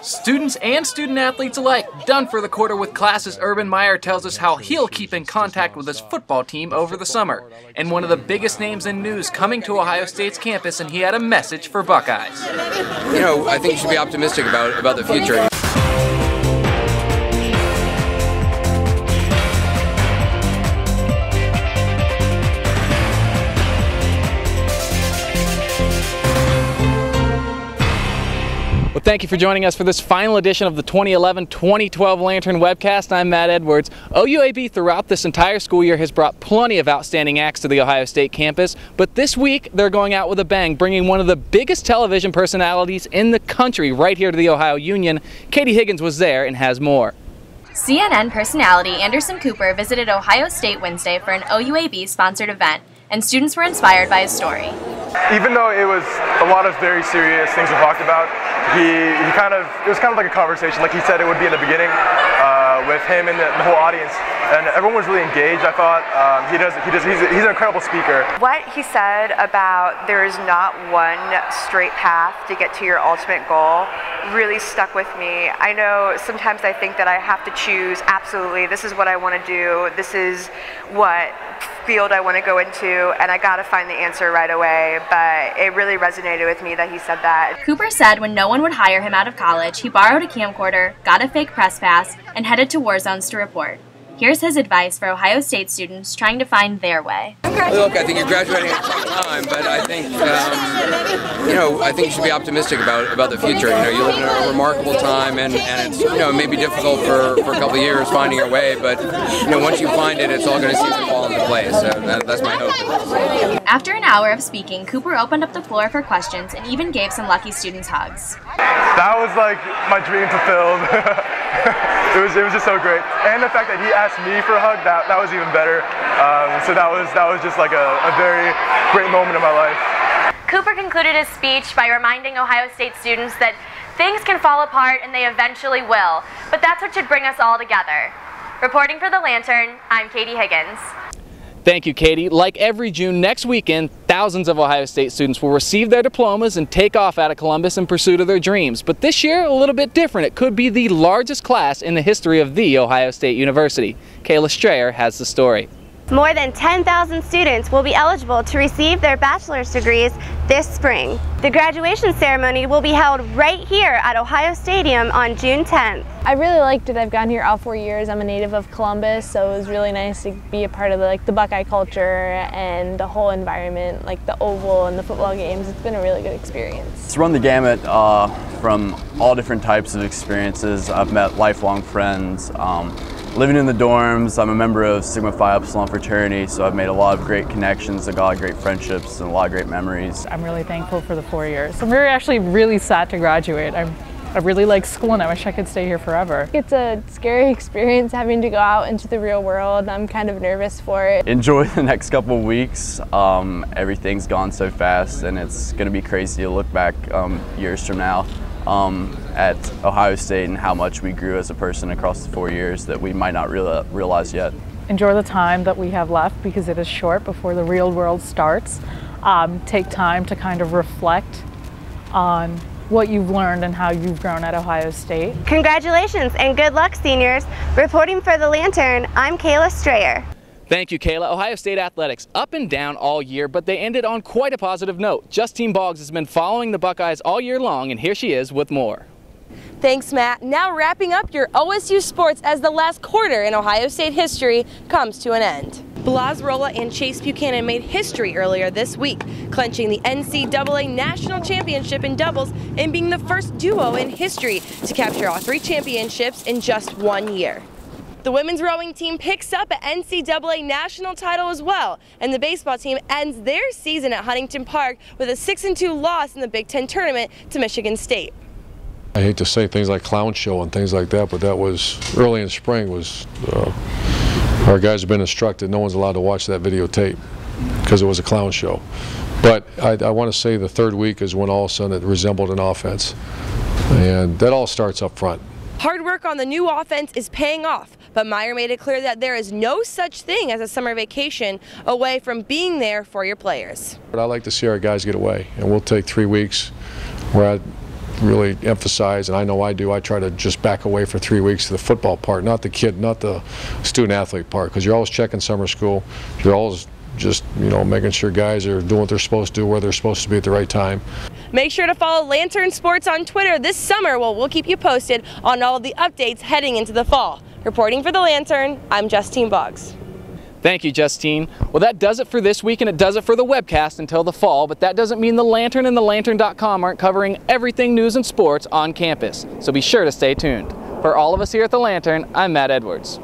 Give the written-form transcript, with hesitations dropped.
Students and student athletes alike done for the quarter with classes. Urban Meyer tells us how he'll keep in contact with his football team over the summer. And one of the biggest names in news coming to Ohio State's campus, and he had a message for Buckeyes. You know, I think you should be optimistic about the future. Well, thank you for joining us for this final edition of the 2011-2012 Lantern Webcast. I'm Matt Edwards. OUAB throughout this entire school year has brought plenty of outstanding acts to the Ohio State campus, but this week they're going out with a bang, bringing one of the biggest television personalities in the country right here to the Ohio Union. Katie Higgins was there and has more. CNN personality Anderson Cooper visited Ohio State Wednesday for an OUAB-sponsored event, and students were inspired by his story. Even though it was a lot of very serious things we talked about, it was kind of like a conversation, like he said it would be in the beginning, with him and the whole audience, and everyone was really engaged. I thought he's an incredible speaker. What he said about there is not one straight path to get to your ultimate goal really stuck with me. I know sometimes I think that I have to choose, absolutely, this is what I want to do, this is what field I want to go into, and I gotta find the answer right away, but it really resonated with me that he said that. Cooper said when no one would hire him out of college, he borrowed a camcorder, got a fake press pass, and headed to war zones to report. Here's his advice for Ohio State students trying to find their way. Look, I think you're graduating at a tough time, but I think, I think you should be optimistic about the future. You know, you live in a remarkable time, and it's, it may be difficult for a couple of years finding your way, but, once you find it, it's all going to seem to fall into place, so that's my hope. After an hour of speaking, Cooper opened up the floor for questions and even gave some lucky students hugs. That was like my dream fulfilled. It was just so great, and the fact that he asked me for a hug, that was even better. So that was just like a very great moment in my life. Cooper concluded his speech by reminding Ohio State students that things can fall apart and they eventually will, but that's what should bring us all together. Reporting for the Lantern, I'm Katie Higgins. Thank you, Katie. Like every June, next weekend, thousands of Ohio State students will receive their diplomas and take off out of Columbus in pursuit of their dreams. But this year, a little bit different. It could be the largest class in the history of The Ohio State University. Kayla Strayer has the story. More than 10,000 students will be eligible to receive their bachelor's degrees this spring. The graduation ceremony will be held right here at Ohio Stadium on June 10th. I really liked it. I've gone here all 4 years. I'm a native of Columbus, so it was really nice to be a part of the Buckeye culture and the whole environment, like the oval and the football games. It's been a really good experience. It's run the gamut from all different types of experiences. I've met lifelong friends. Living in the dorms, I'm a member of Sigma Phi Epsilon fraternity, so I've made a lot of great connections, a lot of great friendships, and a lot of great memories. I'm really thankful for the 4 years. I'm actually really sad to graduate. I really like school and I wish I could stay here forever. It's a scary experience having to go out into the real world. I'm kind of nervous for it. Enjoy the next couple of weeks. Everything's gone so fast, and it's going to be crazy to look back years from now at Ohio State and how much we grew as a person across the 4 years that we might not realize yet. Enjoy the time that we have left because it is short before the real world starts. Take time to kind of reflect on what you've learned and how you've grown at Ohio State. Congratulations and good luck, seniors. Reporting for the Lantern, I'm Kayla Strayer. Thank you, Kayla. Ohio State athletics up and down all year, but they ended on quite a positive note. Justine Boggs has been following the Buckeyes all year long, and here she is with more. Thanks, Matt. Now wrapping up your OSU sports as the last quarter in Ohio State history comes to an end. Blas Rolla and Chase Buchanan made history earlier this week, clinching the NCAA National Championship in doubles and being the first duo in history to capture all 3 championships in just 1 year. The women's rowing team picks up an NCAA national title as well, and the baseball team ends their season at Huntington Park with a 6-2 loss in the Big Ten tournament to Michigan State. I hate to say things like clown show and things like that, but that was early in spring. Our guys have been instructed no one's allowed to watch that videotape because it was a clown show. But I want to say the third week is when all of a sudden it resembled an offense, and that all starts up front. Hard work on the new offense is paying off, but Meyer made it clear that there is no such thing as a summer vacation away from being there for your players. But I like to see our guys get away, and we'll take 3 weeks where really emphasize, and I know I do, I try to just back away for 3 weeks to the football part, not the student athlete part, because you're always checking summer school. You're always just, you know, making sure guys are doing what they're supposed to do, where they're supposed to be at the right time. Make sure to follow Lantern Sports on Twitter this summer. We'll keep you posted on all of the updates heading into the fall. Reporting for the Lantern, I'm Justine Boggs. Thank you, Justine. Well, that does it for this week, and it does it for the webcast until the fall, but that doesn't mean the Lantern and thelantern.com aren't covering everything news and sports on campus. So be sure to stay tuned. For all of us here at the Lantern, I'm Matt Edwards.